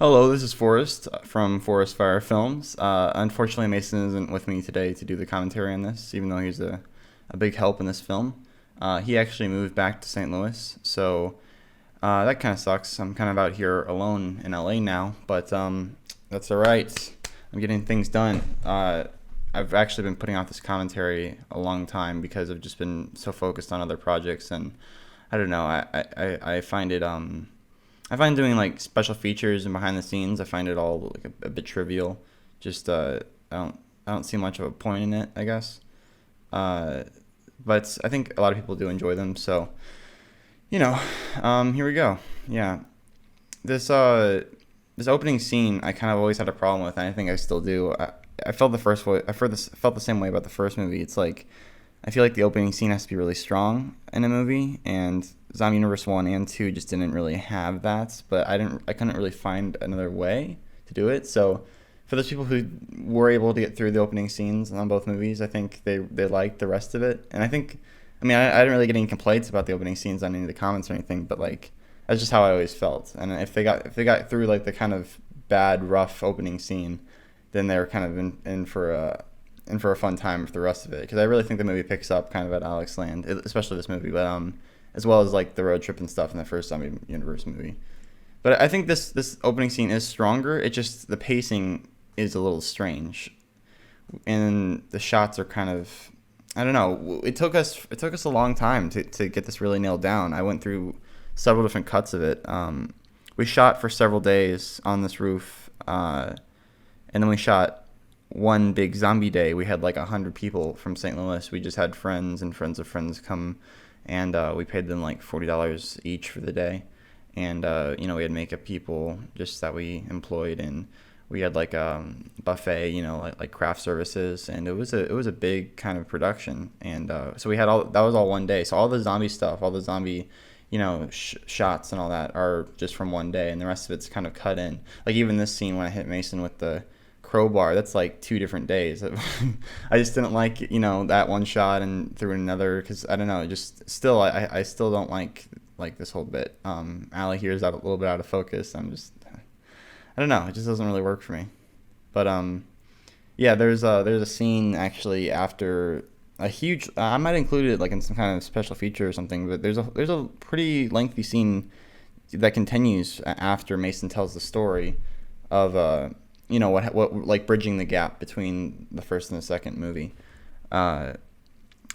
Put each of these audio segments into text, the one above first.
Hello, this is Forrest from Forrest Fire Films. Unfortunately, Mason isn't with me today to do the commentary on this, even though he's a big help in this film. He actually moved back to St. Louis, so that kind of sucks. I'm kind of out here alone in LA now, but that's all right. I'm getting things done. I've actually been putting out this commentary a long time because I've just been so focused on other projects, and I don't know. I find it I find doing like special features and behind the scenes. I find it all like a bit trivial. Just I don't see much of a point in it, I guess. Uh, but I think a lot of people do enjoy them. So you know, here we go. Yeah, this this opening scene I kind of always had a problem with, and I think I still do. I felt the first way. Felt the same way about the first movie. It's like I feel like the opening scene has to be really strong in a movie, and Zombie Universe 1 and 2 just didn't really have that, but I couldn't really find another way to do it. So for those people who were able to get through the opening scenes on both movies, I think they liked the rest of it. And I didn't really get any complaints about the opening scenes on any of the comments or anything, but like that's just how I always felt. And if they got through like the kind of bad rough opening scene, then they were kind of in for a fun time for the rest of it, because I really think the movie picks up kind of at Alex Land, especially this movie, but as well as like the road trip and stuff in the first Zombie Universe movie. But I think this opening scene is stronger. It just the pacing is a little strange, and the shots are kind of, I don't know. It took us a long time to get this really nailed down. I went through several different cuts of it. We shot for several days on this roof, and then we shot one big zombie day. We had like 100 people from St. Louis. We just had friends and friends of friends come, and we paid them like $40 each for the day. And we had makeup people just that we employed, and we had like buffet, like craft services, and it was a big kind of production. And so we had all that was all one day. So all the zombie stuff, all the zombie shots and all that are just from one day, and the rest of it's kind of cut in. Like even this scene when I hit Mason with the crowbar, that's like 2 different days. I just didn't like that one shot and threw in another, because I don't know, just still I still don't like this whole bit. Allie here is out a little bit out of focus. I don't know, it just doesn't really work for me. But yeah, there's a scene actually after a huge, I might include it like in some kind of special feature or something, but there's a pretty lengthy scene that continues after Mason tells the story of what like bridging the gap between the first and the second movie,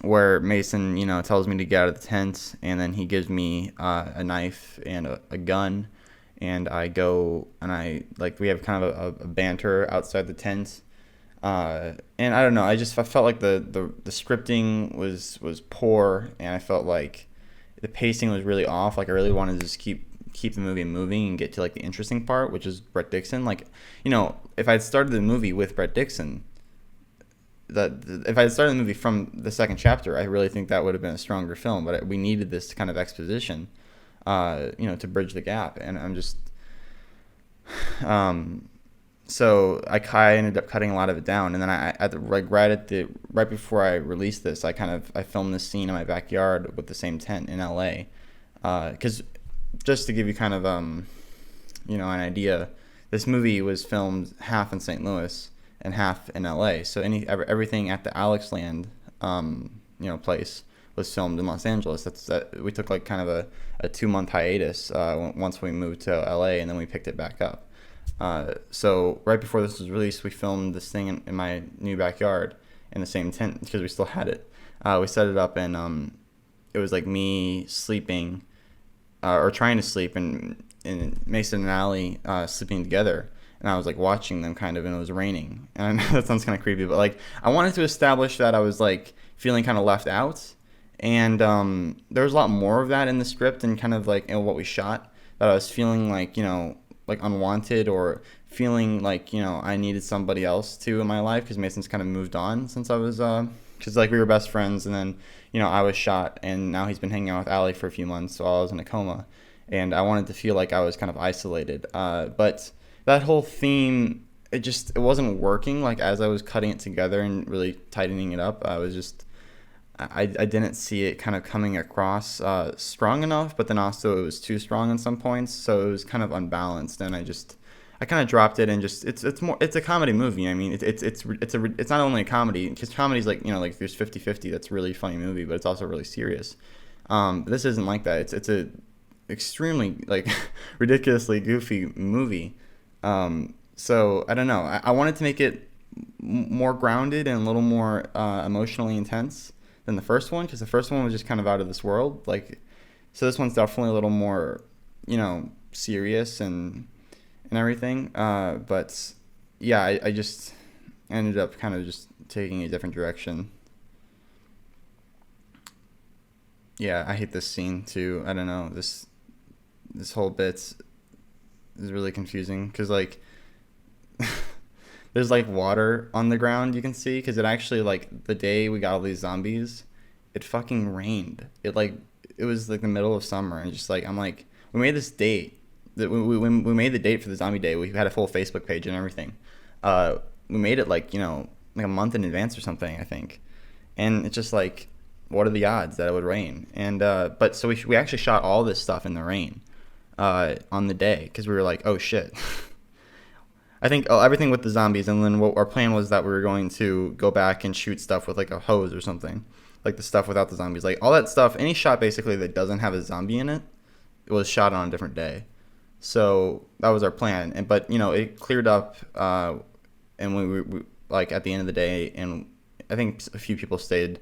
where Mason tells me to get out of the tent, and then he gives me a knife and a gun, and I go and we have kind of a banter outside the tent, and I don't know, I felt like the scripting was poor, and I felt like the pacing was really off. Like I really wanted to just keep the movie moving and get to like the interesting part, which is Brett Dixon. Like, if I had started the movie with Brett Dixon, if I had started the movie from the second chapter, I really think that would have been a stronger film. But we needed this kind of exposition, to bridge the gap. And I'm just, so I ended up cutting a lot of it down. And then right before I released this, I filmed this scene in my backyard with the same tent in LA, because just to give you kind of an idea, this movie was filmed half in St. Louis and half in LA. So everything at the Alex Land place was filmed in Los Angeles. We took like kind of a 2-month hiatus once we moved to LA, and then we picked it back up. So right before this was released, we filmed this thing in my new backyard in the same tent because we still had it. We set it up, and it was like me sleeping, or trying to sleep, and Mason and Allie sleeping together, and I was like watching them kind of, and it was raining, and I know that sounds kind of creepy, but like I wanted to establish that I was like feeling kind of left out, and there was a lot more of that in the script and kind of like what we shot, that I was feeling like like unwanted, or feeling like I needed somebody else too in my life, because Mason's kind of moved on since I was because like we were best friends, and then I was shot, and now he's been hanging out with Allie for a few months while I was in a coma, and I wanted to feel like I was kind of isolated. But that whole theme, it wasn't working. Like as I was cutting it together and really tightening it up, I didn't see it kind of coming across strong enough, but then also it was too strong in some points, so it was kind of unbalanced, and I I kind of dropped it and just it's a comedy movie. I mean, it's not only a comedy, because comedy's like, like there's 50-50, that's a really funny movie, but it's also really serious. But this isn't like that. It's a extremely like ridiculously goofy movie. So I don't know. I wanted to make it more grounded and a little more emotionally intense than the first one, because the first one was just kind of out of this world. Like, so this one's definitely a little more, serious and everything. But yeah, I just ended up kind of just taking a different direction. Yeah, I hate this scene too. I don't know. This whole bit is really confusing, because like there's like water on the ground, you can see, because it actually, like, the day we got all these zombies, it fucking rained. It was like the middle of summer, and just like, I'm like, we made this date that we made the date for the zombie day. We had a full Facebook page and everything. We made it like like a month in advance or something, I think. And it's just like, what are the odds that it would rain? And but so we actually shot all this stuff in the rain on the day, because we were like, oh shit. I think everything with the zombies, and then what our plan was that we were going to go back and shoot stuff with like a hose or something, like the stuff without the zombies, like all that stuff. Any shot basically that doesn't have a zombie in it, it was shot on a different day. So that was our plan, but it cleared up, and we like at the end of the day, and I think a few people stayed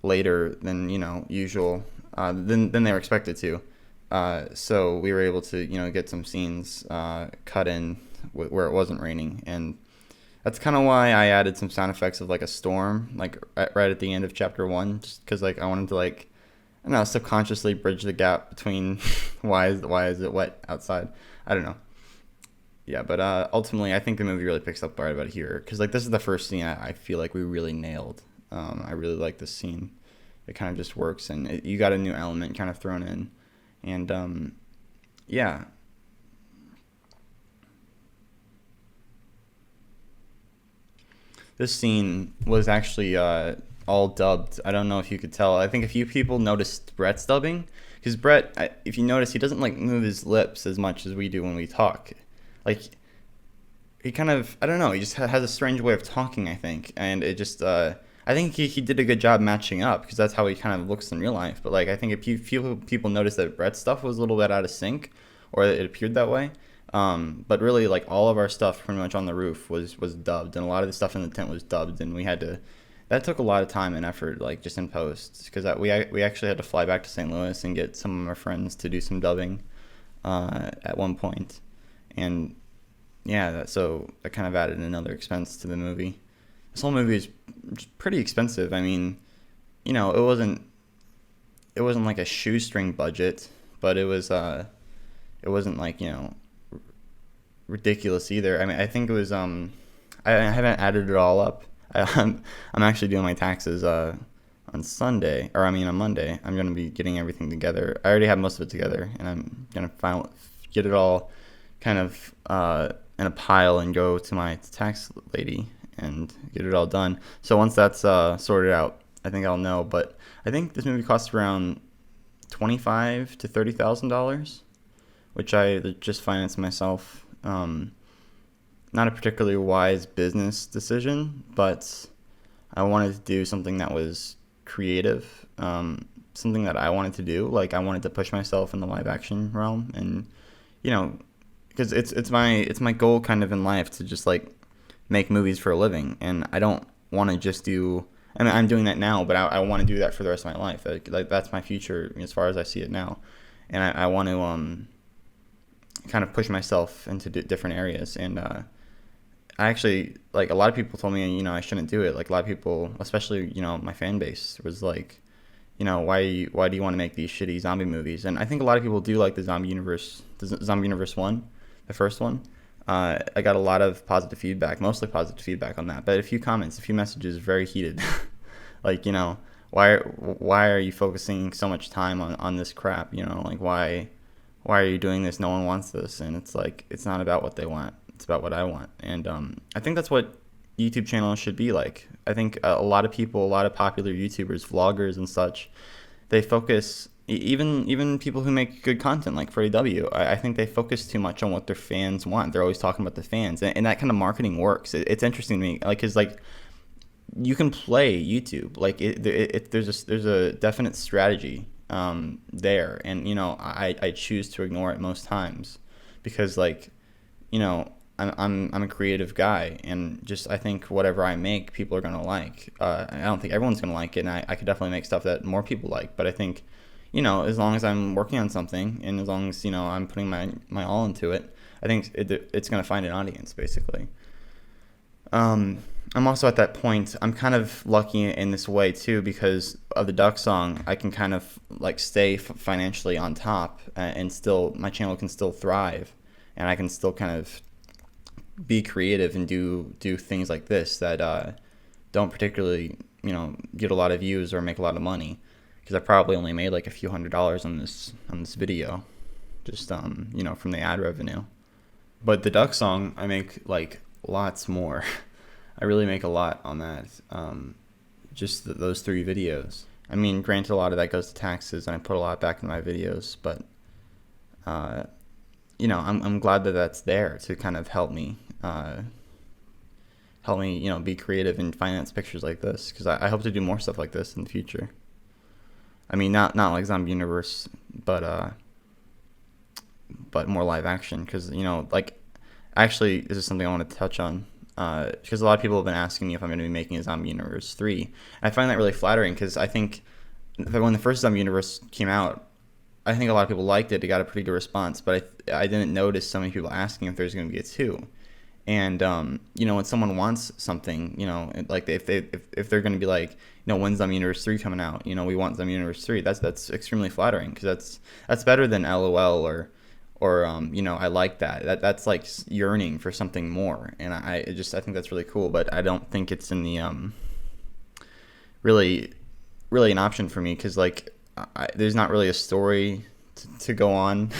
later than usual, than they were expected to. So we were able to get some scenes cut in where it wasn't raining, and that's kind of why I added some sound effects of like a storm, like right at the end of chapter 1, just because like I wanted to, like, I don't know, subconsciously bridge the gap between why is it wet outside. I don't know. Yeah, but ultimately I think the movie really picks up right about here, because like this is the first scene I feel like we really nailed. I really like this scene. It kind of just works, and you got a new element kind of thrown in, and yeah. This scene was actually all dubbed. I don't know if you could tell. I think a few people noticed Brett's dubbing, because Brett, if you notice, he doesn't like move his lips as much as we do when we talk. Like, he kind of, I don't know, he just has a strange way of talking, I think, and it just, I think he did a good job matching up, because that's how he kind of looks in real life. But like, I think if few people noticed that Brett's stuff was a little bit out of sync, or it appeared that way. But really, like, all of our stuff pretty much on the roof was dubbed, and a lot of the stuff in the tent was dubbed, and that took a lot of time and effort, like, just in post, because we actually had to fly back to St. Louis and get some of our friends to do some dubbing at one point. And yeah, so that kind of added another expense to the movie. This whole movie is pretty expensive. I mean, it wasn't like a shoestring budget, but it wasn't like, ridiculous either. I mean, I think it was I haven't added it all up. I'm actually doing my taxes on Sunday, or I mean on Monday. I'm gonna be getting everything together. I already have most of it together, and I'm gonna get it all kind of in a pile and go to my tax lady and get it all done. So once that's sorted out, I think I'll know. But I think this movie costs around $25,000 to $30,000, which I just financed myself. Not a particularly wise business decision, but I wanted to do something that was creative, something that I wanted to do. Like, I wanted to push myself in the live action realm, and because it's my goal kind of in life to just like make movies for a living, and I don't want to just do. I mean, I'm doing that now, but I want to do that for the rest of my life. Like that's my future as far as I see it now, and I want to kind of push myself into different areas. And I actually, like, a lot of people told me I shouldn't do it. Like, a lot of people, especially my fan base, was like, why do you want to make these shitty zombie movies? And I think a lot of people do like the Zombie Universe 1, the first one. I got a lot of positive feedback, mostly positive feedback on that, but a few comments, a few messages, very heated. Like, why are you focusing so much time on this crap? Like, why are you doing this? No one wants this. And it's like, it's not about what they want. It's about what I want. And I think that's what YouTube channels should be like. I think a lot of people, a lot of popular YouTubers, vloggers and such, they focus even people who make good content like Freddie W. I think they focus too much on what their fans want. They're always talking about the fans, and that kind of marketing works. It's interesting to me, like, cause like you can play YouTube, like there's a definite strategy there, and I choose to ignore it most times because like I'm a creative guy, and just I think whatever I make, people are gonna like. I don't think everyone's gonna like it, and I could definitely make stuff that more people like. But I think, as long as I'm working on something, and as long as I'm putting my all into it, I think it's gonna find an audience, basically. I'm also at that point. I'm kind of lucky in this way too because of the Duck Song. I can kind of like stay financially on top, and still my channel can still thrive, and I can still kind of be creative and do things like this that don't particularly get a lot of views or make a lot of money, because I probably only made like a few $100s on this video, just from the ad revenue. But the Duck Song, I make like lots more. I really make a lot on that, just those 3 videos. I mean, granted, a lot of that goes to taxes, and I put a lot back in my videos, but I'm glad that that's there to kind of help me be creative and finance pictures like this, because I hope to do more stuff like this in the future. I mean, not like Zombie Universe, but more live action, because like actually this is something I want to touch on, because a lot of people have been asking me if I'm going to be making a Zombie Universe 3. And I find that really flattering, because I think that when the first Zombie Universe came out, I think a lot of people liked it. It got a pretty good response, but I didn't notice so many people asking if there's going to be a 2. And when someone wants something, like if they're going to be like, when's Zombie Universe 3 coming out? We want Zombie Universe 3. That's extremely flattering, because that's better than LOL or I like that. That's like yearning for something more, and I think that's really cool. But I don't think it's in the really an option for me, because like there's not really a story to go on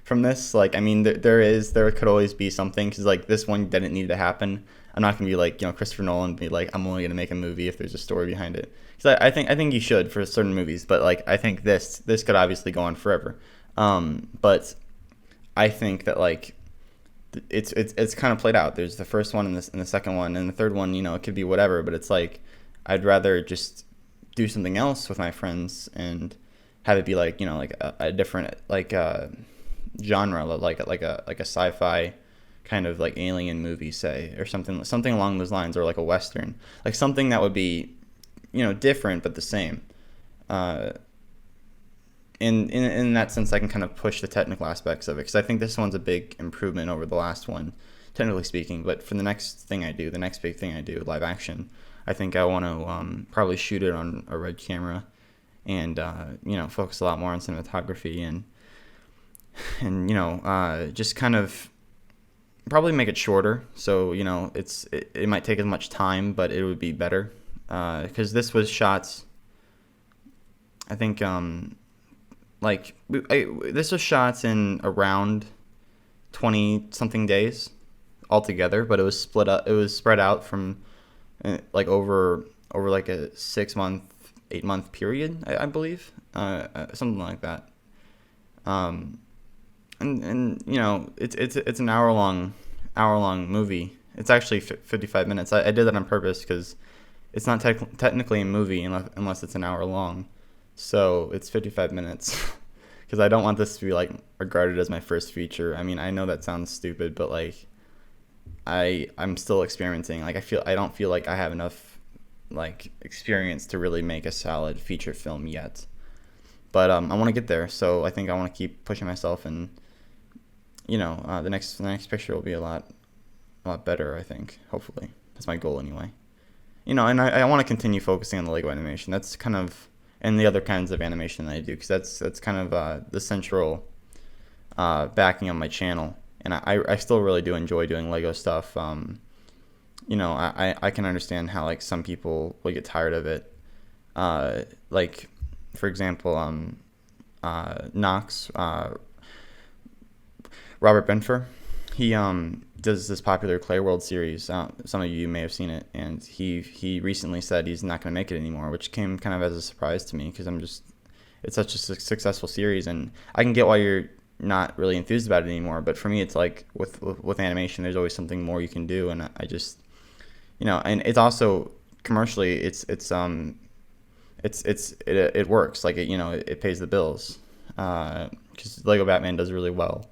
from this. Like, I mean, there could always be something, because like this one didn't need to happen. I'm not gonna be like Christopher Nolan, be like, I'm only gonna make a movie if there's a story behind it, because I think you should for certain movies, but like I think this could obviously go on forever. But I think that like it's kind of played out. There's the first one and the second one, and the third one, it could be whatever, but it's like I'd rather just do something else with my friends and have it be like like a different like genre, like a sci-fi kind of like alien movie, say, or something along those lines, or like a western, like something that would be different but the same. In that sense, I can kind of push the technical aspects of it, because I think this one's a big improvement over the last one, technically speaking. But for the next big thing I do, live action, I think I want to probably shoot it on a Red camera, and focus a lot more on cinematography, and just kind of probably make it shorter, so it might take as much time, but it would be better, because this was shot, I think this was shot in around 20 something days altogether, but it was spread out from like over like a 8-month period, I believe, something like that. And it's an hour long movie. It's actually 55 minutes. I did that on purpose, because it's not technically a movie unless it's an hour long. So it's 55 minutes, because I don't want this to be like regarded as my first feature. I mean, I know that sounds stupid, but like I'm still experimenting. Like I don't feel like I have enough like experience to really make a solid feature film yet. But I want to get there, so I think I want to keep pushing myself, and the next picture will be a lot better, I think. Hopefully, that's my goal anyway. And I want to continue focusing on the Lego animation. That's kind of, and the other kinds of animation that I do, because that's kind of the central backing on my channel. And I still really do enjoy doing Lego stuff. I can understand how like some people will get tired of it. Like, for example, Knox, Robert Benfer, he does this popular Clay World series. Some of you may have seen it, and he recently said he's not going to make it anymore, which came kind of as a surprise to me, because it's such a successful series, and I can get why you're not really enthused about it anymore. But for me, it's like with animation, there's always something more you can do, and I just, and it's also commercially, it works. Like it pays the bills, because Lego Batman does really well,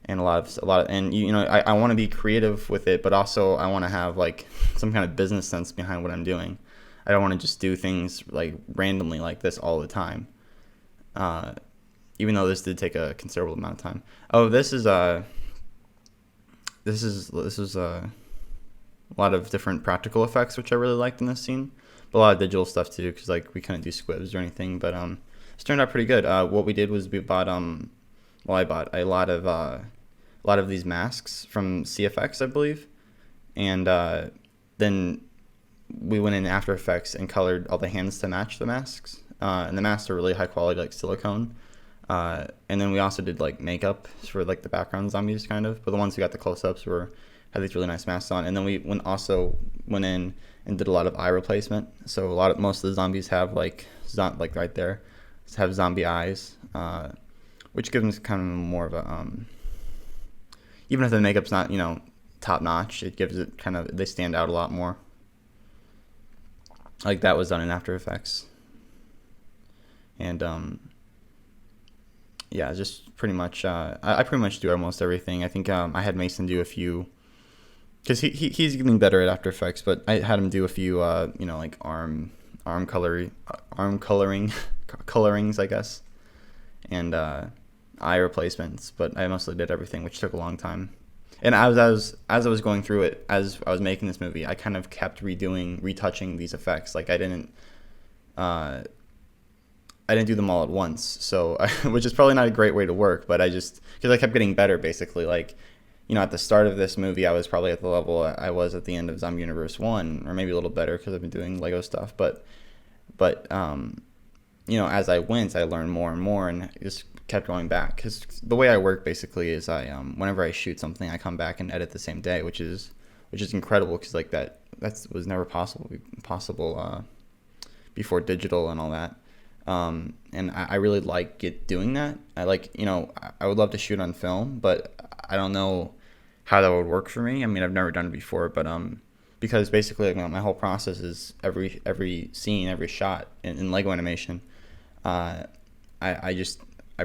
and a lot of, and I want to be creative with it, but also I want to have like some kind of business sense behind what I'm doing. I don't want to just do things like randomly like this all the time. Even though this did take a considerable amount of time. Oh, this is a lot of different practical effects, which I really liked in this scene, but a lot of digital stuff too, because like we couldn't do squibs or anything. But it's turned out pretty good. What we did was we bought I bought a lot of these masks from CFX, I believe, and then we went in After Effects and colored all the hands to match the masks. And the masks are really high quality, like silicone. And then we also did like makeup for like the background zombies, kind of. But the ones who got the close-ups had these really nice masks on. And then we also went in and did a lot of eye replacement. So most of the zombies have like right there, have zombie eyes, which gives them kind of more of a even if the makeup's not top notch, it gives it kind of, they stand out a lot more. Like that was done in After Effects. And yeah, just pretty much I pretty much do almost everything. I think I had Mason do a few, because he's getting better at After Effects, but I had him do a few like arm colorings, I guess, and eye replacements. But I mostly did everything, which took a long time. And as I was going through it, as I was making this movie, I kind of kept retouching these effects. Like I didn't do them all at once, so which is probably not a great way to work. But because I kept getting better, basically. Like, at the start of this movie, I was probably at the level I was at the end of Zombie Universe 1, or maybe a little better because I've been doing Lego stuff. But as I went, I learned more and more, and just kept going back. Because the way I work basically is whenever I shoot something, I come back and edit the same day, which is incredible, because like that was never possible before digital and all that. And I really like doing that. I would love to shoot on film, but I don't know how that would work for me. I mean, I've never done it before, but because basically my whole process is every scene, every shot in Lego animation, I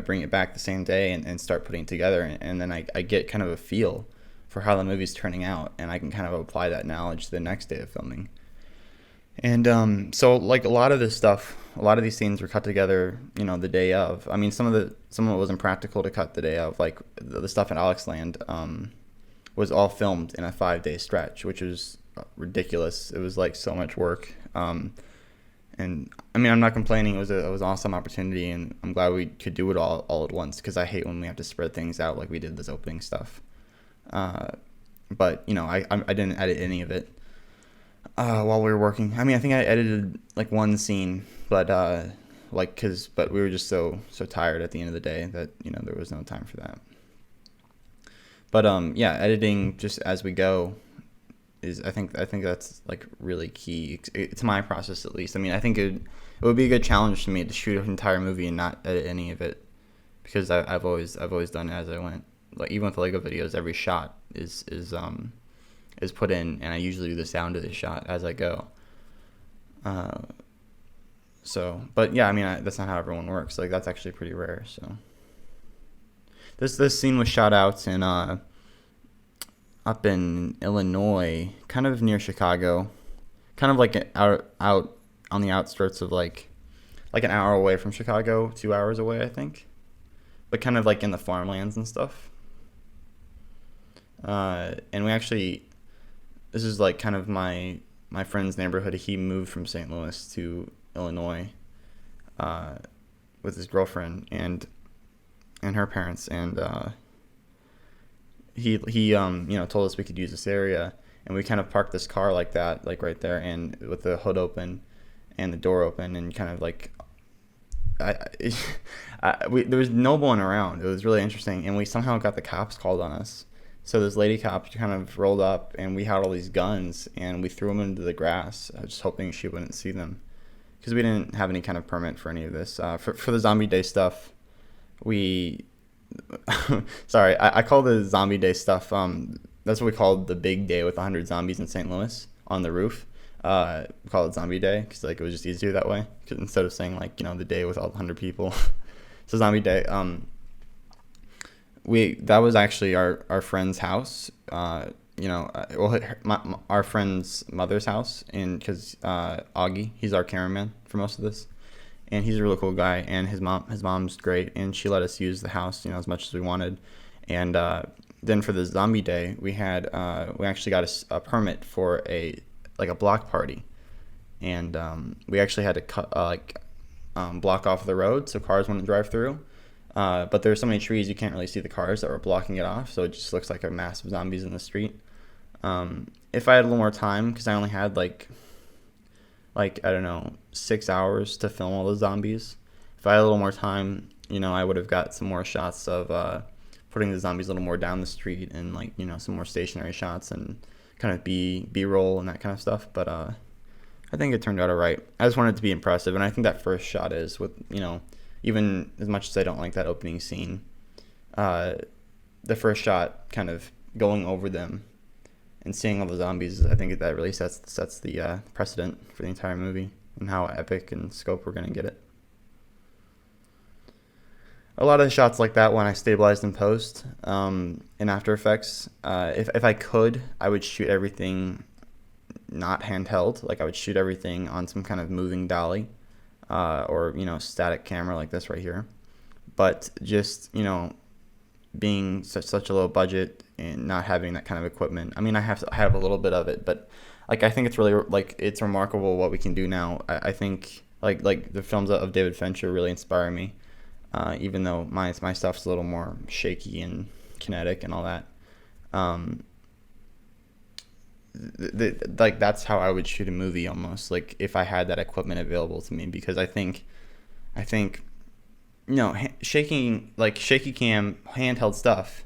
bring it back the same day and start putting it together, and then I get kind of a feel for how the movie's turning out, and I can kind of apply that knowledge to the next day of filming. And so like a lot of these scenes were cut together, the day of. I mean, some of it wasn't practical to cut the day of. Like the stuff in Alexland was all filmed in a 5-day stretch, which was ridiculous. It was like so much work. And I mean, I'm not complaining. It was an awesome opportunity, and I'm glad we could do it all at once, because I hate when we have to spread things out like we did this opening stuff. But I didn't edit any of it while we were working. I mean, I think I edited like one scene, but but we were just so tired at the end of the day that there was no time for that. But yeah, editing just as we go is I think that's like really key to my process, at least. I mean, I think it would be a good challenge to me to shoot an entire movie and not edit any of it, because I've always done it as I went. Like even with Lego videos, every shot is put in, and I usually do the sound of the shot as I go. So, but yeah, I mean, that's not how everyone works. Like that's actually pretty rare. So this scene was shot out in up in Illinois, kind of near Chicago, kind of like out on the outskirts of like an hour away from Chicago, 2 hours away, I think, but kind of like in the farmlands and stuff. And we actually, this is like kind of my friend's neighborhood. He moved from St. Louis to Illinois with his girlfriend and her parents, and he told us we could use this area, and we kind of parked this car like that, like right there, and with the hood open and the door open, and kind of like there was no one around. It was really interesting, and we somehow got the cops called on us. So this lady cop kind of rolled up, and we had all these guns, and we threw them into the grass, just hoping she wouldn't see them. because we didn't have any kind of permit for any of this. For the zombie day stuff, we sorry, I call the zombie day stuff. That's what we called the big day with 100 zombies in St. Louis on the roof. We call it zombie day because like it was just easier that way. 'Cause instead of saying like the day with all 100 people, so zombie day. That was actually our friend's house. Our friend's mother's house, and because Augie, he's our cameraman for most of this, and he's a really cool guy, and his mom's great, and she let us use the house as much as we wanted, and then for the zombie day we actually got a permit for a block party, and we actually had to block off the road so cars wouldn't drive through. But there's so many trees you can't really see the cars that were blocking it off, so it just looks like a mass of zombies in the street. If I had a little more time, because I only had I don't know, 6 hours to film all the zombies. If I had a little more time, I would have got some more shots of putting the zombies a little more down the street, and some more stationary shots and kind of B-roll and that kind of stuff. But I think it turned out alright. I just wanted it to be impressive, and I think that first shot is with even as much as I don't like that opening scene, the first shot kind of going over them and seeing all the zombies, I think that really sets the precedent for the entire movie and how epic and scope we're going to get it. A lot of the shots like that one I stabilized in post in After Effects. If I could, I would shoot everything not handheld. I would shoot everything on some kind of moving dolly. Or static camera like this right here, but just being such a low budget and not having that kind of equipment. I mean, I have a little bit of it, but I think it's really it's remarkable what we can do now. I think the films of David Fincher really inspire me, even though my stuff's a little more shaky and kinetic and all that. That's how I would shoot a movie almost, if I had that equipment available to me, because I think shaky cam handheld stuff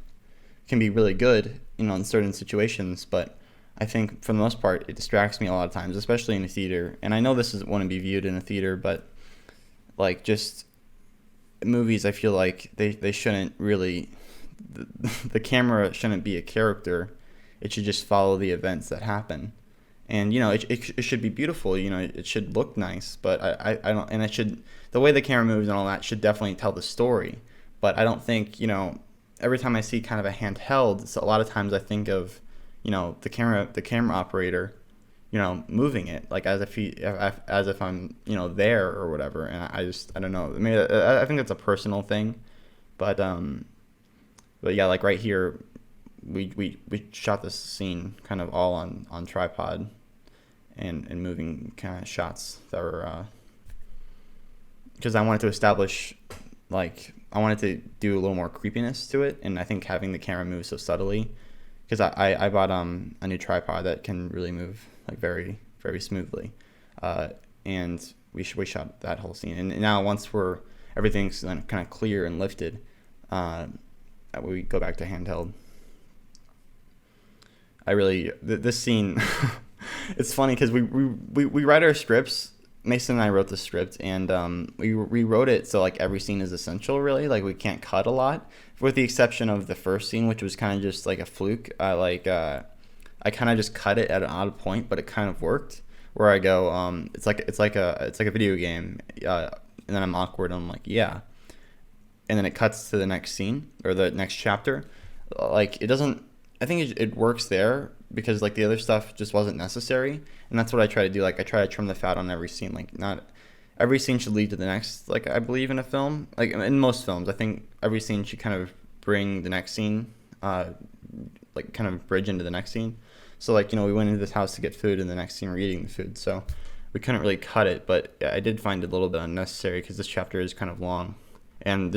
can be really good in certain situations, but I think for the most part it distracts me a lot of times, especially in a theater. And I know this wouldn't be viewed in a theater, but just movies, I feel like they shouldn't really the camera shouldn't be a character. It should just follow the events that happen, and it should be beautiful. It should look nice, but I don't, and it should, the way the camera moves and all that should definitely tell the story. But I don't think every time I see kind of a handheld, so a lot of times I think of the camera operator moving it as if I'm there or whatever, and I don't know. I mean, I think that's a personal thing, but yeah, right here. We shot this scene kind of all on tripod and moving kind of shots that were because I wanted to establish I wanted to do a little more creepiness to it, and I think having the camera move so subtly, because I bought a new tripod that can really move very, very smoothly, and we shot that whole scene, and now once everything's kind of clear and lifted, we go back to handheld. This scene, it's funny because we write our scripts. Mason and I wrote the script, and we rewrote it so every scene is essential, really. We can't cut a lot, with the exception of the first scene, which was kind of just a fluke. I kind of just cut it at an odd point, but it kind of worked. Where I go, it's like a video game, and then I'm awkward. And I'm like, yeah, and then it cuts to the next scene or the next chapter. It doesn't. I think it works there because the other stuff just wasn't necessary, and that's what I try to do. I try to trim the fat on every scene. Not every scene should lead to the next. I believe in a film, in most films, I think every scene should kind of bring the next scene, kind of bridge into the next scene. So we went into this house to get food, and the next scene we're eating the food. So we couldn't really cut it, but I did find it a little bit unnecessary because this chapter is kind of long, and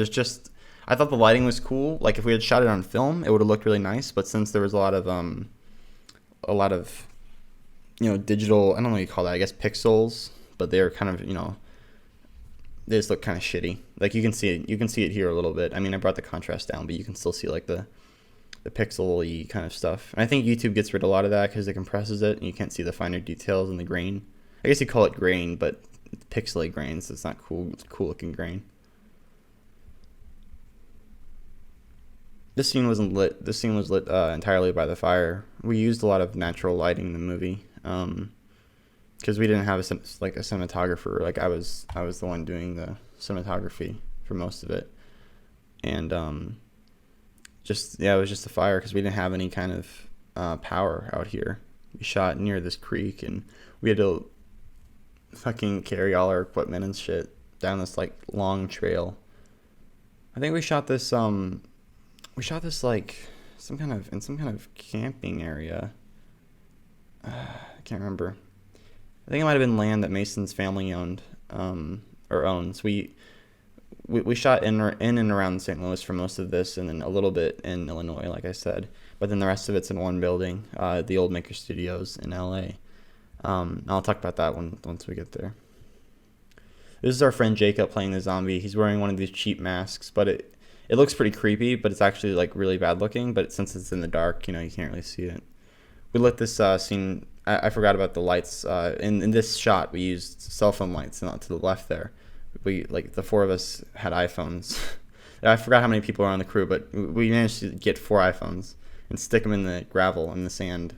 I thought the lighting was cool. If we had shot it on film, it would have looked really nice. But since there was a lot of digital, I don't know what you call that. I guess pixels, but they're kind of they just look kind of shitty. You can see it. You can see it here a little bit. I mean, I brought the contrast down, but you can still see the pixel-y kind of stuff. And I think YouTube gets rid of a lot of that because it compresses it, and you can't see the finer details and the grain. I guess you call it grain, but pixely grain, so it's not cool. It's cool looking grain. This scene wasn't lit. This scene was lit entirely by the fire. We used a lot of natural lighting in the movie, because we didn't have a cinematographer. Like I was the one doing the cinematography for most of it, and it was just the fire because we didn't have any kind of power out here. We shot near this creek, and we had to fucking carry all our equipment and shit down this like long trail. I think we shot this like some kind of camping area. I can't remember. I think it might have been land that Mason's family owned or owns. We shot in and around St. Louis for most of this, and then a little bit in Illinois, like I said. But then the rest of it's in one building, the old Maker Studios in LA. I'll talk about that once we get there. This is our friend Jacob playing the zombie. He's wearing one of these cheap masks, but it looks pretty creepy, but it's actually like really bad looking. But since it's in the dark, you can't really see it. We lit this scene. I forgot about the lights. In this shot, we used cell phone lights, not to the left there. The four of us had iPhones. I forgot how many people are on the crew, but we managed to get 4 iPhones and stick them in the gravel and the sand.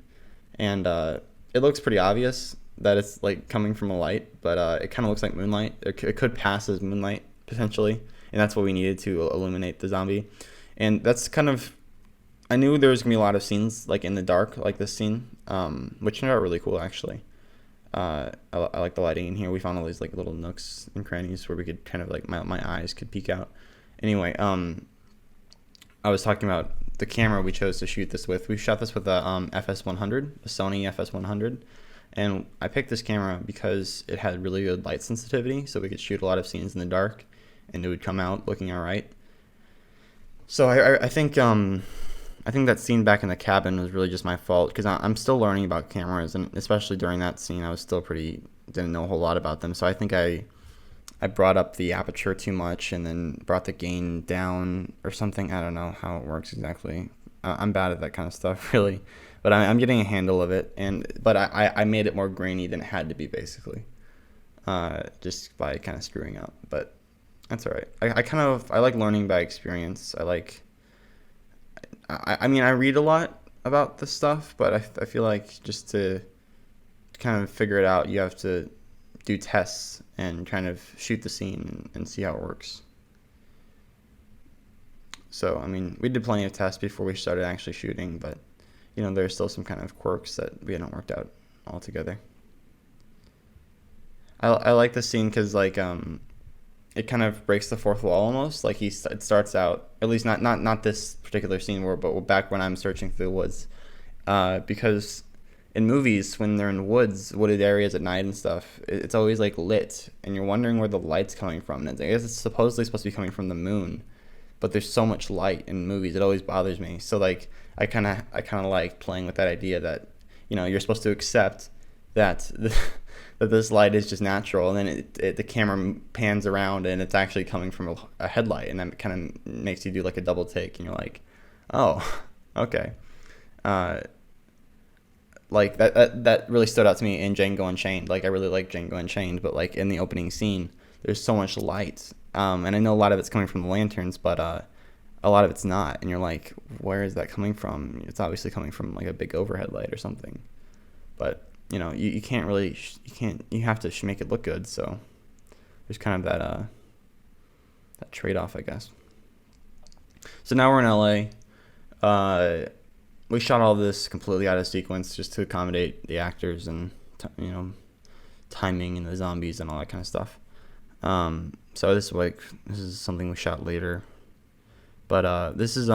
And it looks pretty obvious that it's like coming from a light, but it kind of looks like moonlight. It could pass as moonlight potentially, and that's what we needed to illuminate the zombie. And that's kind of, I knew there was gonna be a lot of scenes like in the dark, like this scene, which turned out really cool actually. I like the lighting in here. We found all these like little nooks and crannies where we could kind of like my eyes could peek out. Anyway, I was talking about the camera we chose to shoot this with. We shot this with a FS100, a Sony FS100, and I picked this camera because it had really good light sensitivity, so we could shoot a lot of scenes in the dark, and it would come out looking all right. So I think that scene back in the cabin was really just my fault because I'm still learning about cameras, and especially during that scene, I was still didn't know a whole lot about them. So I think I brought up the aperture too much and then brought the gain down or something. I don't know how it works exactly. I'm bad at that kind of stuff, really. But I'm getting a handle of it, but I made it more grainy than it had to be, basically, just by kind of screwing up. But that's all right. I like learning by experience. I mean, I read a lot about this stuff, but I feel like just to kind of figure it out, you have to do tests and kind of shoot the scene and see how it works. So, I mean, we did plenty of tests before we started actually shooting, but, there's still some kind of quirks that we hadn't worked out altogether. I like the scene because, like, it kind of breaks the fourth wall almost. Like, it starts out, at least not this particular scene, but back when I'm searching through the woods. Because in movies, when they're in wooded areas at night and stuff, it's always, like, lit, and you're wondering where the light's coming from. And I guess it's supposedly supposed to be coming from the moon, but there's so much light in movies, it always bothers me. So, like, I kind of like playing with that idea that, you're supposed to accept that that this light is just natural, and then the camera pans around and it's actually coming from a headlight, and that kind of makes you do like a double take, and you're like, oh, okay. Like that really stood out to me in Django Unchained. Like, I really like Django Unchained, but like in the opening scene, there's so much light, and I know a lot of it's coming from the lanterns, but a lot of it's not, and you're like, where is that coming from? It's obviously coming from like a big overhead light or something, but you can't really, you have to make it look good. So there's kind of that trade-off, I guess. So now we're in LA. We shot all this completely out of sequence just to accommodate the actors and, timing and the zombies and all that kind of stuff. So this is something we shot later. But this is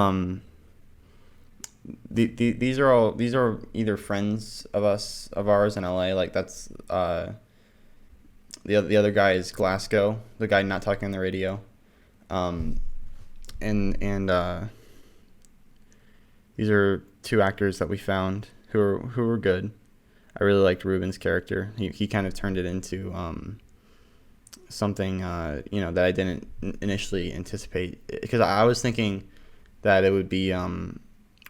these are either friends of ours in LA. Like, that's the other guy is Glasgow, the guy not talking on the radio, and these are 2 actors that we found who were good. I really liked Ruben's character. He kind of turned it into something that I didn't initially anticipate, because I was thinking that it would be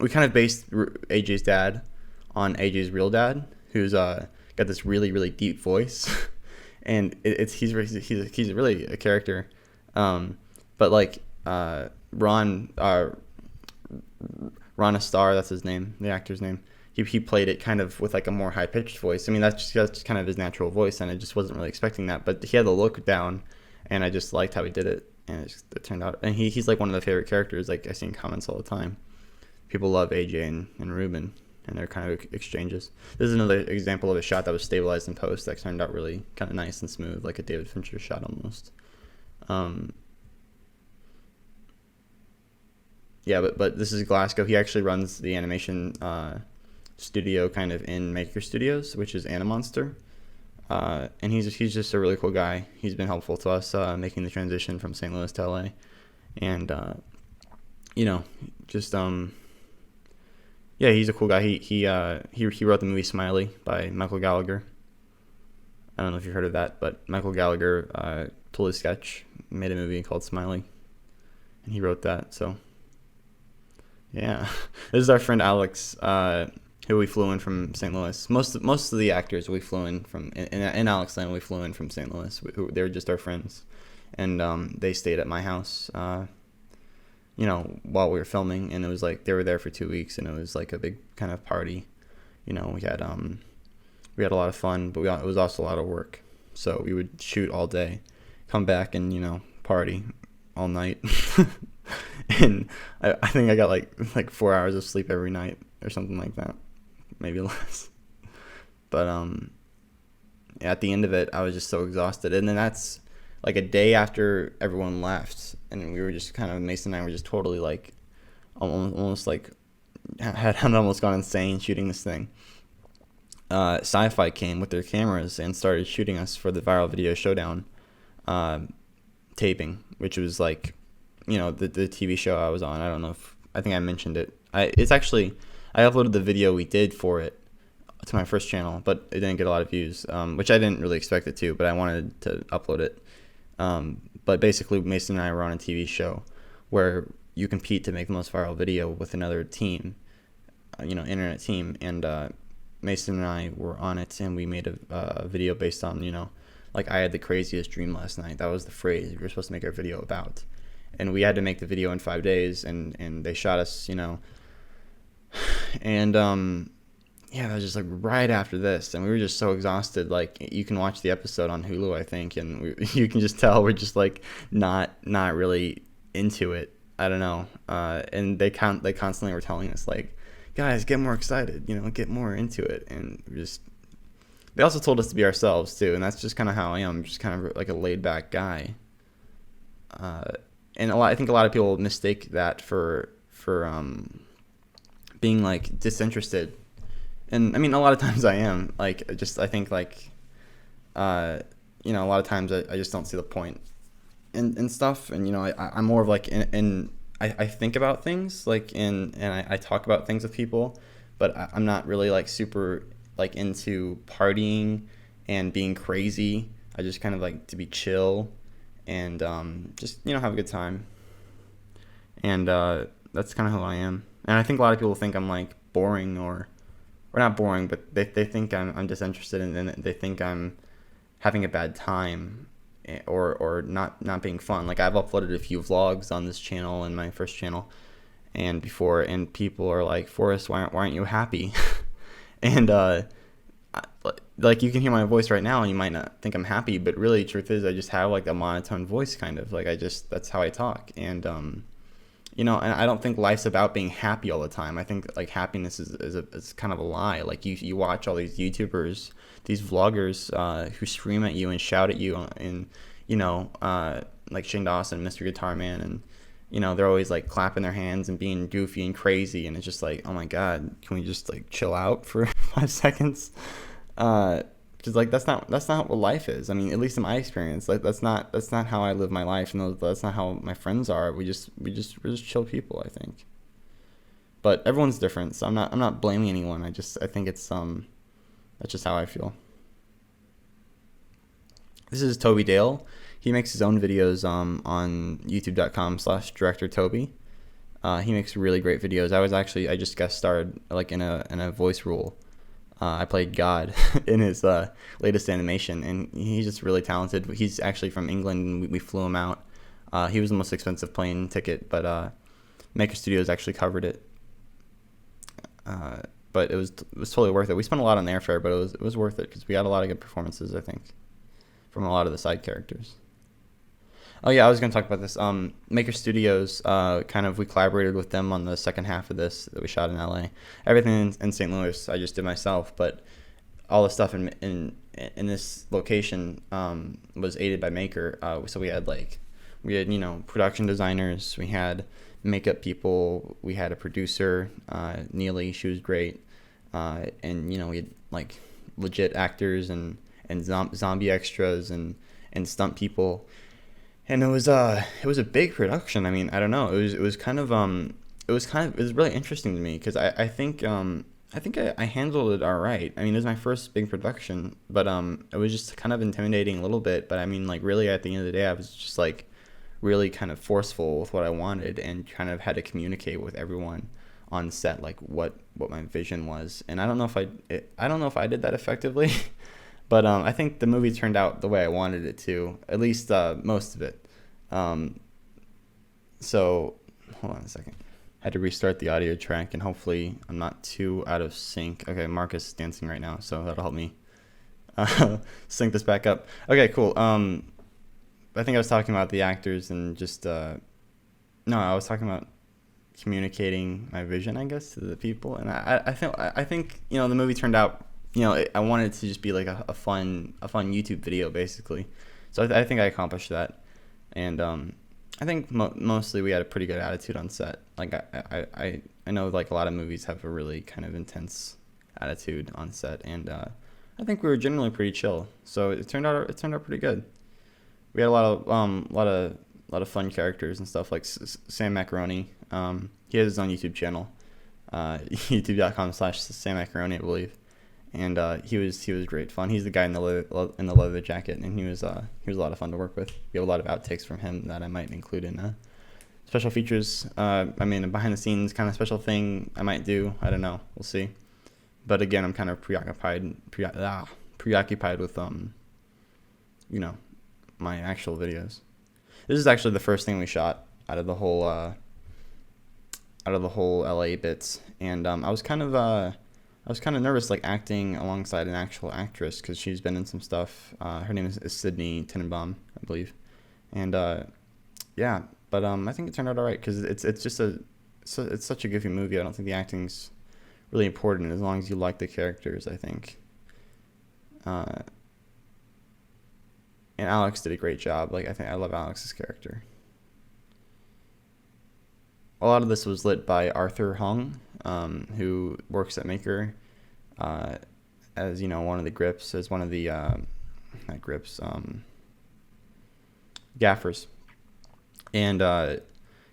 we kind of based AJ's dad on AJ's real dad, who's got this really, really deep voice. and he's really a character. But like Ron Astar, that's his name, the actor's name. He played it kind of with like a more high pitched voice. I mean, that's just kind of his natural voice, and I just wasn't really expecting that. But he had the look down, and I just liked how he did it, and it turned out. And he's like one of the favorite characters. Like I see in comments all the time. People love AJ and Ruben and their kind of exchanges. This is another example of a shot that was stabilized in post that turned out really kind of nice and smooth, like a David Fincher shot almost. Yeah, but this is Glasgow. He actually runs the animation studio kind of in Maker Studios, which is Animonster. And he's just a really cool guy. He's been helpful to us making the transition from St. Louis to LA. And, just, yeah, he's a cool guy. He wrote the movie Smiley by Michael Gallagher. I don't know if you've heard of that, but Michael Gallagher told his sketch, made a movie called Smiley, and he wrote that. So, yeah, this is our friend Alex, who we flew in from St. Louis. Most of the actors we flew in from in Alexland. We flew in from St. Louis. They were just our friends, and they stayed at my house. While we were filming, and it was like they were there for 2 weeks, and it was like a big kind of party. We had a lot of fun, but it was also a lot of work. So we would shoot all day, come back and party all night. And I think I got like 4 hours of sleep every night or something like that, maybe less. But at the end of it, I was just so exhausted, and then that's like a day after everyone left, and we were just kind of, Mason and I were just totally like almost like had almost gone insane shooting this thing. Sci-Fi came with their cameras and started shooting us for the Viral Video Showdown taping, which was like, the TV show I was on. I think I mentioned it. I uploaded the video we did for it to my first channel, but it didn't get a lot of views, which I didn't really expect it to, but I wanted to upload it. But basically, Mason and I were on a TV show where you compete to make the most viral video with another team, internet team, and Mason and I were on it, and we made a video based on, like, I had the craziest dream last night. That was the phrase we were supposed to make our video about. And we had to make the video in 5 days, and they shot us, and yeah, that was just like right after this, and we were just so exhausted. Like, you can watch the episode on Hulu, I think, and you can just tell we're just like not really into it. I don't know. And they constantly were telling us, like, guys, get more excited, get more into it. And they also told us to be ourselves too, and that's just kind of how I am. I'm just kind of like a laid back guy. And I think a lot of people mistake that for being like disinterested. And I mean, a lot of times I am, like, I think like, a lot of times I just don't see the point in stuff. And, I'm more of like, I think about things, like, and I talk about things with people, but I'm not really like super like into partying and being crazy. I just kind of like to be chill and just, have a good time. And that's kind of who I am. And I think a lot of people think I'm like boring or not boring, but they think I'm disinterested, and they think I'm having a bad time or not being fun. Like, I've uploaded a few vlogs on this channel and my first channel and before, and people are like, Forrest, why aren't you happy? And like, you can hear my voice right now and you might not think I'm happy, but really, truth is, I just have like a monotone voice, kind of like, that's how I talk. And and I don't think life's about being happy all the time. I think like happiness is kind of a lie. Like, you watch all these YouTubers, these vloggers who scream at you and shout at you, and like Shane Dawson, Mr. Guitar Man, and they're always like clapping their hands and being goofy and crazy, and it's just like, oh my God, can we just like chill out for 5 seconds? Because like that's not what life is. I mean, at least in my experience, like that's not how I live my life, and that's not how my friends are. We're just chill people, I think. But everyone's different, so I'm not blaming anyone. I think it's that's just how I feel. This is Toby Dale. He makes his own videos on youtube.com/directortoby. He makes really great videos. I just guest starred like in a voice role I played God in his latest animation, and he's just really talented. He's actually from England, and we flew him out. He was the most expensive plane ticket, but Maker Studios actually covered it. But it was totally worth it. We spent a lot on airfare, but it was worth it because we got a lot of good performances, I think, from a lot of the side characters. Oh yeah, I was gonna talk about this. Maker Studios, we collaborated with them on the second half of this that we shot in LA. Everything in St. Louis I just did myself, but all the stuff in this location was aided by Maker. So we had production designers, we had makeup people, we had a producer, Neely, she was great, and we had like legit actors and zombie extras and stunt people. And it was a big production. I mean, I don't know. It was really interesting to me because I think I handled it all right. I mean, it was my first big production, but it was just kind of intimidating a little bit. But I mean, like really at the end of the day, I was just like really kind of forceful with what I wanted and kind of had to communicate with everyone on set like what my vision was. And I don't know if I did that effectively. But I think the movie turned out the way I wanted it to, at least most of it. So, hold on a second. I had to restart the audio track, and hopefully I'm not too out of sync. Okay, Marcus is dancing right now, so that'll help me sync this back up. Okay, cool. I think I was talking about the actors and just... no, I was talking about communicating my vision, I guess, to the people. And I think the movie turned out... I wanted it to just be like a fun YouTube video, basically. So I think I accomplished that. And I think mostly we had a pretty good attitude on set. Like I know like a lot of movies have a really kind of intense attitude on set, and I think we were generally pretty chill. So it turned out pretty good. We had a lot of fun characters and stuff like Sam Macaroni. He has his own YouTube channel, youtube.com/Sam Macaroni, I believe. And he was great fun. He's the guy in the leather jacket, and he was a lot of fun to work with. We have a lot of outtakes from him that I might include in special features. A behind the scenes kind of special thing I might do. I don't know. We'll see. But again, I'm kind of preoccupied with my actual videos. This is actually the first thing we shot out of the whole LA bits, and I was kind of nervous, like acting alongside an actual actress because she's been in some stuff. Her name is Sydney Tenenbaum, I believe, and yeah. But I think it turned out all right because it's such a goofy movie. I don't think the acting's really important as long as you like the characters, I think. And Alex did a great job. Like I love Alex's character. A lot of this was lit by Arthur Hung, who works at Maker as one of the grips, as one of the not grips, gaffers. And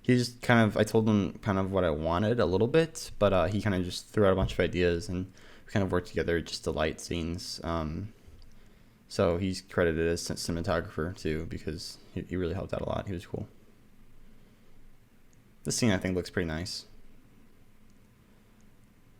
he just I told him kind of what I wanted a little bit, but he kind of just threw out a bunch of ideas, and we kind of worked together just to light scenes. So he's credited as cinematographer too, because he really helped out a lot. He was cool. This scene I think looks pretty nice.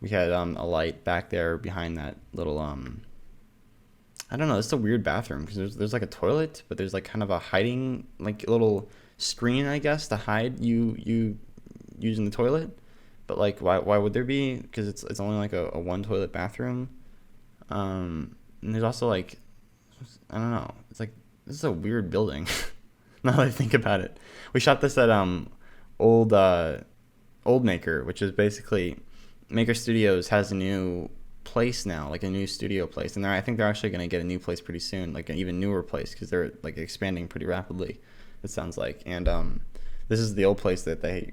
We had a light back there behind that little I don't know, it's a weird bathroom because there's like a toilet, but there's like kind of a hiding like little screen, I guess, to hide you using the toilet. But like why would there be? Because it's only like a one toilet bathroom. And there's also like, I don't know, it's like this is a weird building. Now that I think about it, we shot this at old Maker, which is basically Maker Studios has a new place now, like a new studio place, and I think they're actually going to get a new place pretty soon, like an even newer place, because they're like expanding pretty rapidly, it sounds like. And this is the old place that they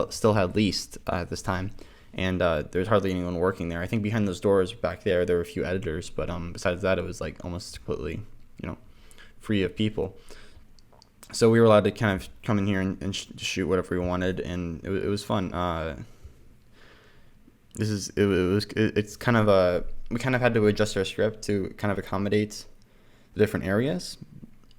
still had leased at this time, and there's hardly anyone working there. I think behind those doors back there were a few editors, but besides that it was like almost completely free of people. So we were allowed to kind of come in here and shoot whatever we wanted, and it was fun. It's kind of we kind of had to adjust our script to kind of accommodate the different areas.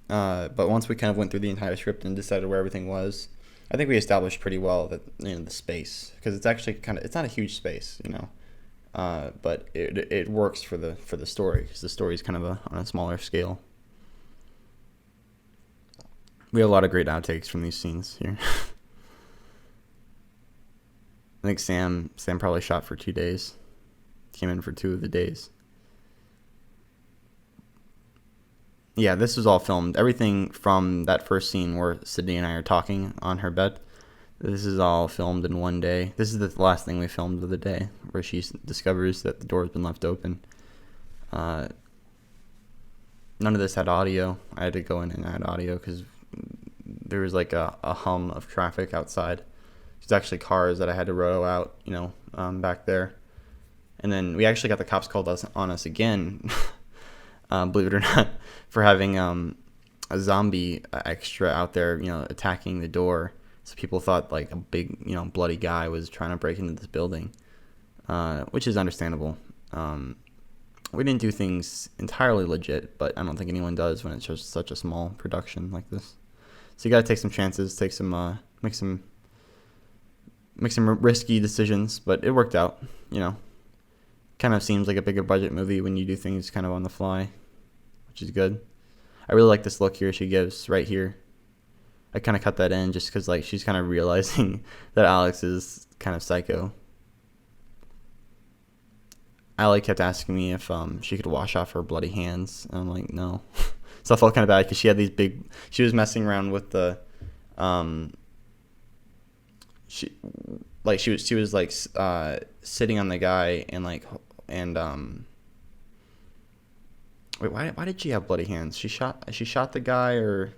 But once we kind of went through the entire script and decided where everything was, I think we established pretty well that the space, because it's actually it's not a huge space, but it works for the story, because the story is kind of on a smaller scale. We have a lot of great outtakes from these scenes here. I think Sam probably shot for 2 days. Came in for 2 of the days. Yeah, this was all filmed. Everything from that first scene where Sydney and I are talking on her bed, this is all filmed in 1 day. This is the last thing we filmed of the day, where she discovers that the door has been left open. None of this had audio. I had to go in and add audio because there was like a hum of traffic outside. There's actually cars that I had to row out, back there. And then we actually got the cops called on us again, believe it or not, for having a zombie extra out there, attacking the door. So people thought like a big, bloody guy was trying to break into this building, which is understandable. We didn't do things entirely legit, but I don't think anyone does when it's just such a small production like this. So you got to take some chances, make some risky decisions, but it worked out, Kind of seems like a bigger budget movie when you do things kind of on the fly, which is good. I really like this look here she gives right here. I kind of cut that in just because like she's kind of realizing that Alex is kind of psycho. Allie kept asking me if she could wash off her bloody hands, and I'm like, no. So I felt kind of bad because she had she was messing around with the she was like sitting on the guy wait, why did she have bloody hands? She shot the guy, or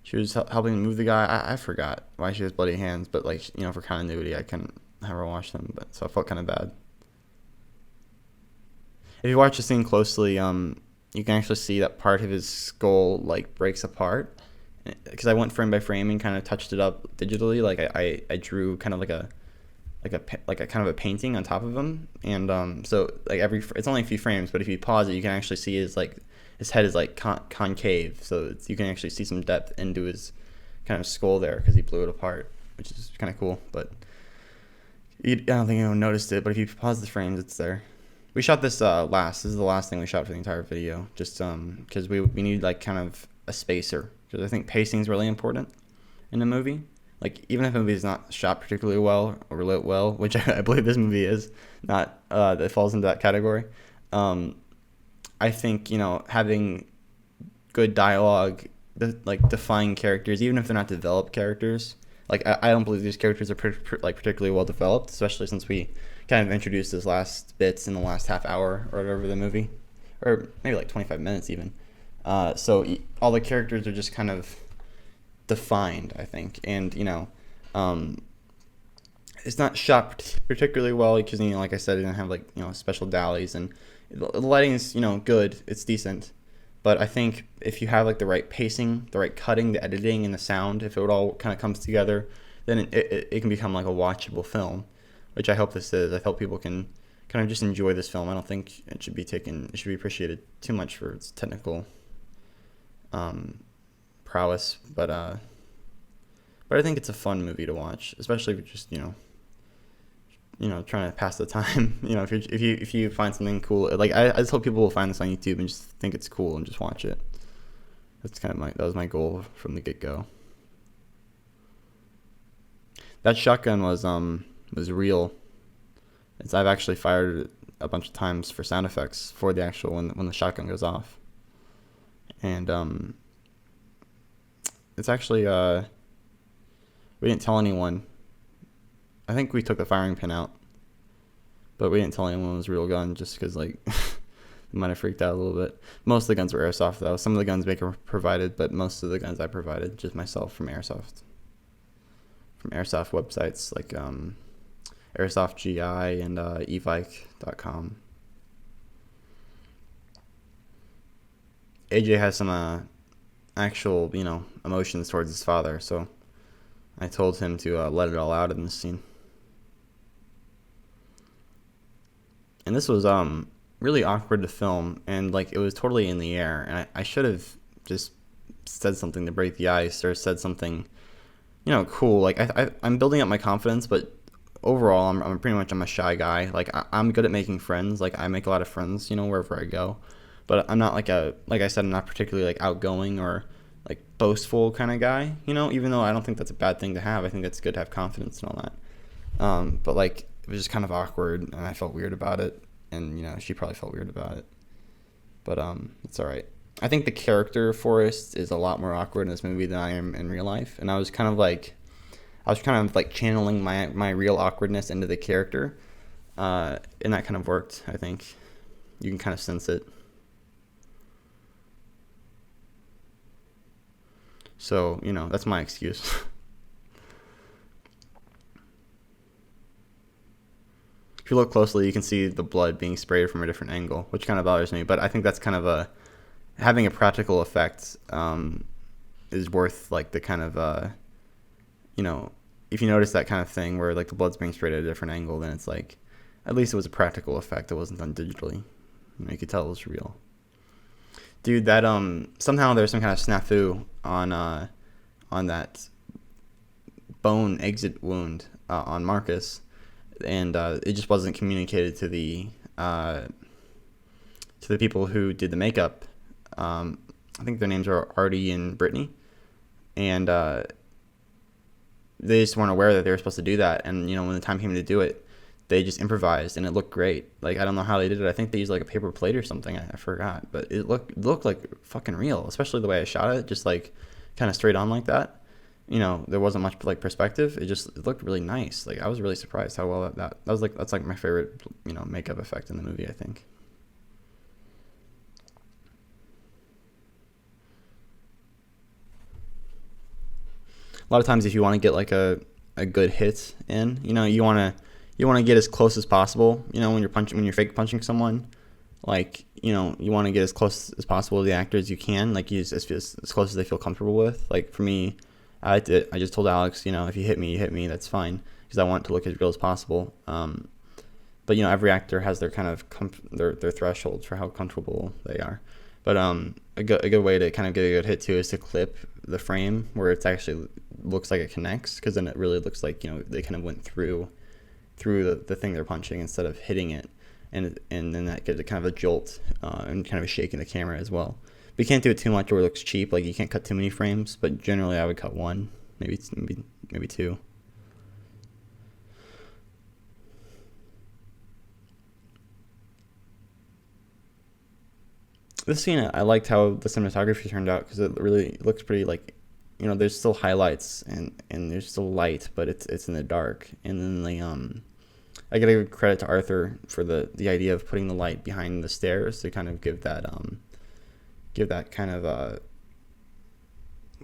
she was helping move the guy. I forgot why she has bloody hands, but for continuity, I couldn't have her wash them, but so I felt kind of bad. If you watch the scene closely, you can actually see that part of his skull breaks apart, because I went frame by frame and kind of touched it up digitally. I drew kind of like a kind of a painting on top of him, and so it's only a few frames, but if you pause it, you can actually see his head is concave, so you can actually see some depth into his kind of skull there because he blew it apart, which is kind of cool. But I don't think anyone noticed it, but if you pause the frames, it's there. We shot this last. This is the last thing we shot for the entire video, just because we need kind of a spacer, because I think pacing is really important in a movie. Even if a movie is not shot particularly well or lit well, which I believe this movie is not, that falls into that category. I think having good dialogue, define characters, even if they're not developed characters. I don't believe these characters are particularly well developed, especially since we kind of introduced those last bits in the last half hour or whatever of the movie, or maybe 25 minutes even. So all the characters are just kind of defined, I think, and it's not shot particularly well because like I said, it didn't have special dollies, and the lighting's good, it's decent, but I think if you have the right pacing, the right cutting, the editing, and the sound, if it all kind of comes together, then it can become a watchable film, which I hope this is. I hope people can kind of just enjoy this film. I don't think it should be appreciated too much for its technical prowess, but I think it's a fun movie to watch, especially if you're just trying to pass the time. If you find something cool, I just hope people will find this on YouTube and just think it's cool and just watch it. That's that was my goal from the get-go. That shotgun was real. I've actually fired it a bunch of times for sound effects for the actual when the shotgun goes off, and it's actually we didn't tell anyone. I think we took the firing pin out, but we didn't tell anyone it was a real gun just because they might have freaked out a little bit. Most of the guns were airsoft though. Some of the guns Baker provided, but most of the guns I provided just myself from airsoft websites like Airsoft GI and evike.com. AJ has some actual emotions towards his father, so I told him to let it all out in this scene. And this was really awkward to film, and it was totally in the air, and I should have just said something to break the ice, or said something cool. I'm building up my confidence, but overall, I'm pretty much I'm a shy guy. Like I'm good at making friends. Like I make a lot of friends, wherever I go. But I'm not like I said, I'm not particularly like outgoing or like boastful kind of guy. Even though I don't think that's a bad thing to have. I think it's good to have confidence and all that. But like it was just kind of awkward, and I felt weird about it, and she probably felt weird about it. But it's all right. I think the character Forrest is a lot more awkward in this movie than I am in real life, and I was kind of like channeling my real awkwardness into the character, and that kind of worked. I think you can kind of sense it. So that's my excuse. If you look closely, you can see the blood being sprayed from a different angle, which kind of bothers me. But I think that's kind of having a practical effect is worth like the kind of if you notice that kind of thing where like the blood's being sprayed at a different angle, then it's like at least it was a practical effect. It wasn't done digitally. You could tell it was real. Dude, that somehow there's some kind of snafu on that bone exit wound on Marcus. And it just wasn't communicated to the people who did the makeup. I think their names are Artie and Brittany, and they just weren't aware that they were supposed to do that. And when the time came to do it, they just improvised, and it looked great. Like I don't know how they did it. I think they used like a paper plate or something. I forgot, but it looked like fucking real, especially the way I shot it, just like kind of straight on like that. There wasn't much like perspective. It looked really nice. Like I was really surprised how well that's like my favorite makeup effect in the movie, I think. A lot of times if you want to get like a good hit in, you want to get as close as possible, when you're fake punching someone, like you want to get as close as possible to the actor as you can, like as close as they feel comfortable with. Like for me, I just told Alex, if you hit me, that's fine, because I want it to look as real as possible. But every actor has their kind of their thresholds for how comfortable they are. But a good way to kind of get a good hit too is to clip the frame where it actually looks like it connects, because then it really looks like they kind of went through the thing they're punching instead of hitting it, and then that gives it kind of a jolt and kind of a shake in the camera as well. But you can't do it too much or it looks cheap. Like you can't cut too many frames, but generally I would cut one, maybe two. This scene, I liked how the cinematography turned out, because it really looks pretty like, there's still highlights and there's still light, but it's in the dark. And then I gotta give credit to Arthur for the idea of putting the light behind the stairs to kind of give that kind of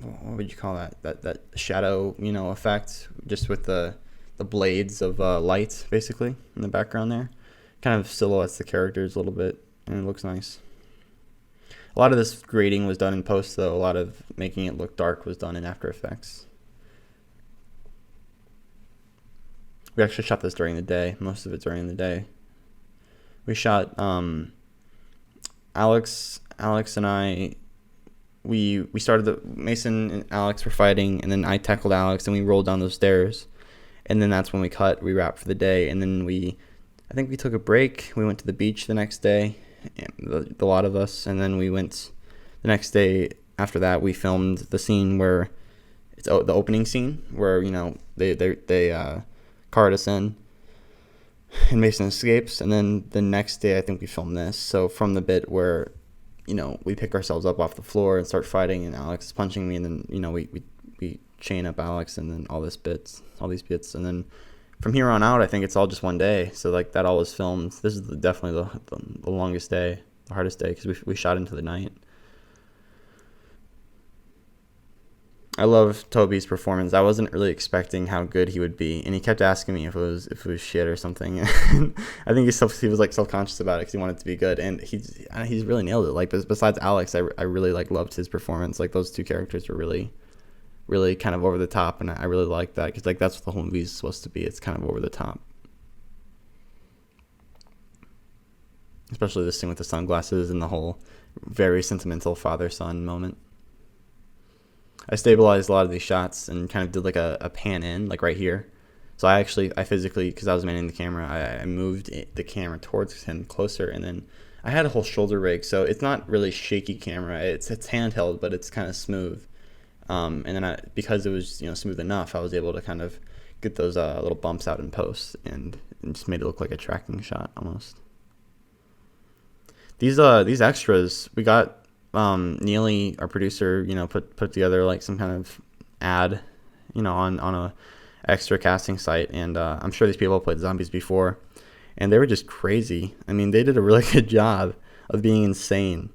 what would you call that shadow effect, just with the blades of light basically in the background there. Kind of silhouettes the characters a little bit, and it looks nice. A lot of this grading was done in post, though. A lot of making it look dark was done in After Effects. We actually shot this during the day, most of it during the day. We shot Alex and I, we started Mason and Alex were fighting, and then I tackled Alex, and we rolled down those stairs, and then that's when we wrapped for the day. And then I think we took a break. We went to the beach the next day, the lot of us, and then we went the next day. After that, we filmed the scene where it's the opening scene where they cart us in and Mason escapes. And then the next day I think we filmed this. So from the bit where we pick ourselves up off the floor and start fighting, and Alex is punching me, and then we chain up Alex, and then all these bits, and then from here on out I think it's all just one day. So like that all was filmed. This is definitely the longest day, the hardest day, because we shot into the night. I love Toby's performance. I wasn't really expecting how good he would be, and he kept asking me if it was shit or something. I think he was like self-conscious about it because he wanted it to be good, and he's really nailed it. Like besides Alex, I really like loved his performance. Like those two characters were really, really kind of over the top, and I really liked that, because like that's what the whole movie is supposed to be. It's kind of over the top, especially this thing with the sunglasses and the whole very sentimental father-son moment. I stabilized a lot of these shots and kind of did like a pan in, like right here, So I physically, because I was manning the camera, I moved the camera towards him closer, and then I had a whole shoulder rig, so it's not really shaky camera. It's handheld, but it's kind of smooth. And then because it was smooth enough, I was able to kind of get those little bumps out in post, and it just made it look like a tracking shot almost. These extras we got, Neely, our producer, put together like some kind of ad, on a extra casting site, and I'm sure these people played zombies before, and they were just crazy. I mean, they did a really good job of being insane.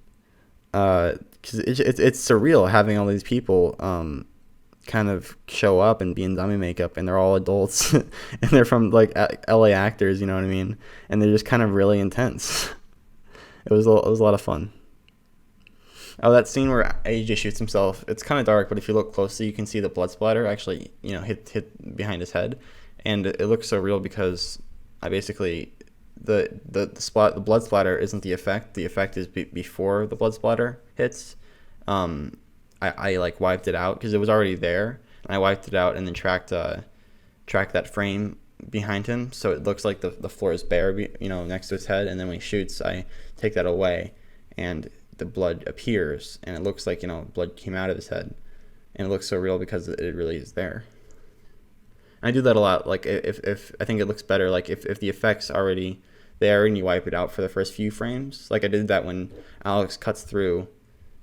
Because it's surreal having all these people kind of show up and be in zombie makeup, and they're all adults, and they're from like LA actors, you know what I mean? And they're just kind of really intense. It was a lot of fun. Oh, that scene where AJ shoots himself, it's kind of dark, but if you look closely, you can see the blood splatter actually, hit behind his head, and it looks so real because I basically the blood splatter isn't the effect. The effect is before the blood splatter hits. I like wiped it out because it was already there, and I wiped it out and then tracked that frame behind him, so it looks like the floor is bare, next to his head, and then when he shoots, I take that away, and the blood appears, and it looks like blood came out of his head, and it looks so real because it really is there. And I do that a lot. Like if I think it looks better, like if the effect's already there and you wipe it out for the first few frames, like I did that when Alex cuts through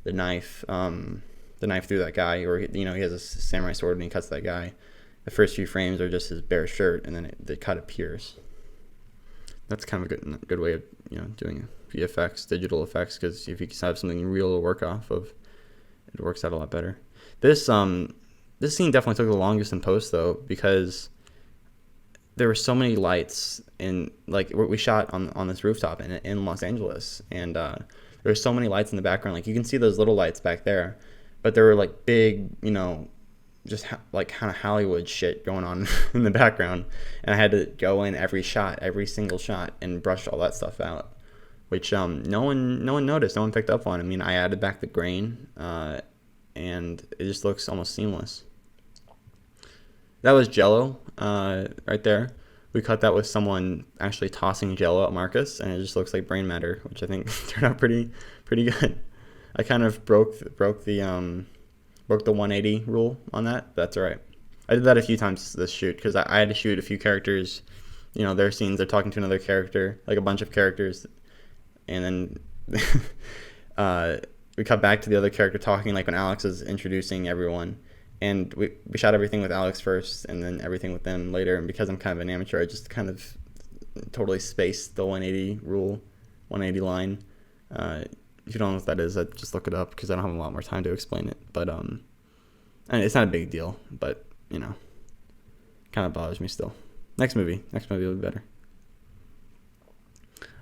the knife through that guy, or he has a samurai sword and he cuts that guy. The first few frames are just his bare shirt, and then the cut appears. That's kind of a good way of doing VFX, digital effects, because if you have something real to work off of, it works out a lot better. This scene definitely took the longest in post though, because there were so many lights, and like we shot on this rooftop in Los Angeles, and there were so many lights in the background. Like you can see those little lights back there, but there were like big, just like kind of Hollywood shit going on in the background, and I had to go in every single shot, and brush all that stuff out, which no one noticed, no one picked up on. I mean, I added back the grain, and it just looks almost seamless. That was Jello right there. We cut that with someone actually tossing Jello at Marcus, and it just looks like brain matter, which I think turned out pretty good. I kind of broke the 180 rule on that. That's all right. I did that a few times this shoot because I had to shoot a few characters, their scenes. They're talking to another character, like a bunch of characters, and then we cut back to the other character talking, like when Alex is introducing everyone. And we shot everything with Alex first, and then everything with them later. And because I'm kind of an amateur, I just kind of totally spaced the 180 rule, 180 line. If you don't know what that is, I'd just look it up because I don't have a lot more time to explain it. But and it's not a big deal, but kind of bothers me still. Next movie will be better.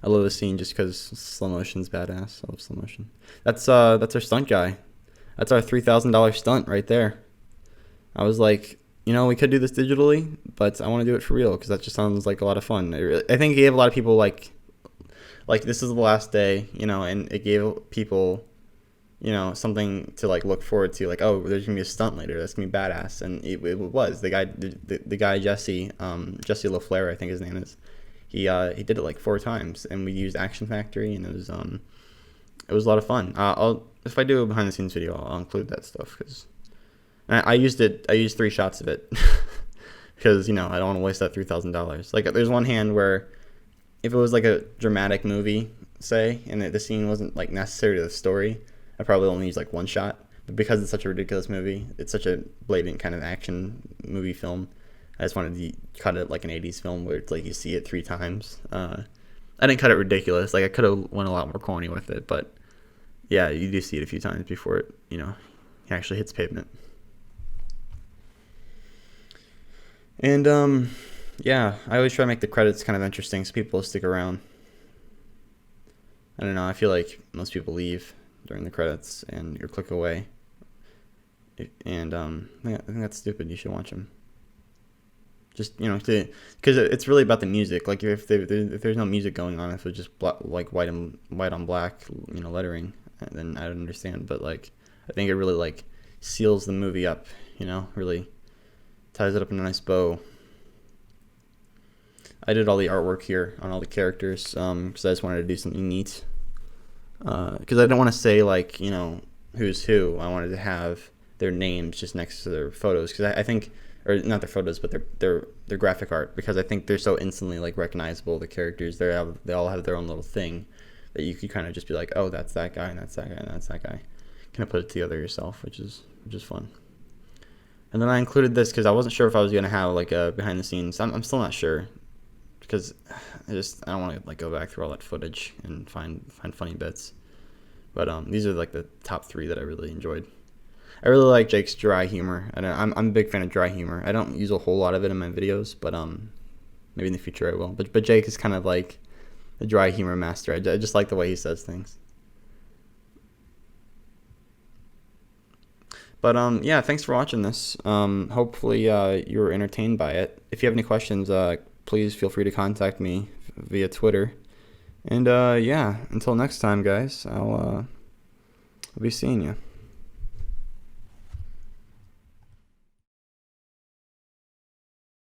I love this scene just because slow motion's badass. I love slow motion. That's our stunt guy. That's our $3,000 stunt right there. I was like, we could do this digitally, but I want to do it for real because that just sounds like a lot of fun. I think it gave a lot of people like this is the last day, and it gave people, something to like look forward to. Like, oh, there's gonna be a stunt later. That's gonna be badass, and it was. The guy Jesse LaFleur, I think his name is. He did it like 4 times, and we used Action Factory, and it was a lot of fun. If I do a behind the scenes video, I'll include that stuff because I used 3 shots of it because I don't want to waste that $3,000. Like there's one hand where if it was like a dramatic movie, say, and the scene wasn't like necessary to the story, I probably only use like 1 shot. But because it's such a ridiculous movie, it's such a blatant kind of action movie film, I just wanted to cut it like an 80s film where it's like you see it 3 times. I didn't cut it ridiculous. Like I could have went a lot more corny with it, but yeah, you do see it a few times before it, actually hits pavement. And yeah, I always try to make the credits kind of interesting so people stick around. I don't know, I feel like most people leave during the credits and you're a click away. And I think that's stupid. You should watch them. Just, because it's really about the music. Like if there's no music going on, if it's just like white on black, lettering, then I don't understand. But like, I think it really like seals the movie up, really ties it up in a nice bow. I did all the artwork here on all the characters because I just wanted to do something neat. Because I don't want to say like, you know, who's who. I wanted to have their names just next to their photos because I think, or not their photos, but their graphic art, because I think they're so instantly like recognizable. The characters, they all have their own little thing that you could kind of just be like, oh, that's that guy and that's that guy and that's that guy. Kind of put it together yourself, which is fun. And then I included this because I wasn't sure if I was gonna have like a behind the scenes. I'm still not sure because I don't want to like go back through all that footage and find funny bits. But these are like the top 3 that I really enjoyed. I really like Jake's dry humor. I'm a big fan of dry humor. I don't use a whole lot of it in my videos, but maybe in the future I will. But Jake is kind of like the dry humor master. I just like the way he says things. But yeah, thanks for watching this. Hopefully you were entertained by it. If you have any questions, please feel free to contact me via Twitter. And yeah, until next time, guys, I'll be seeing you.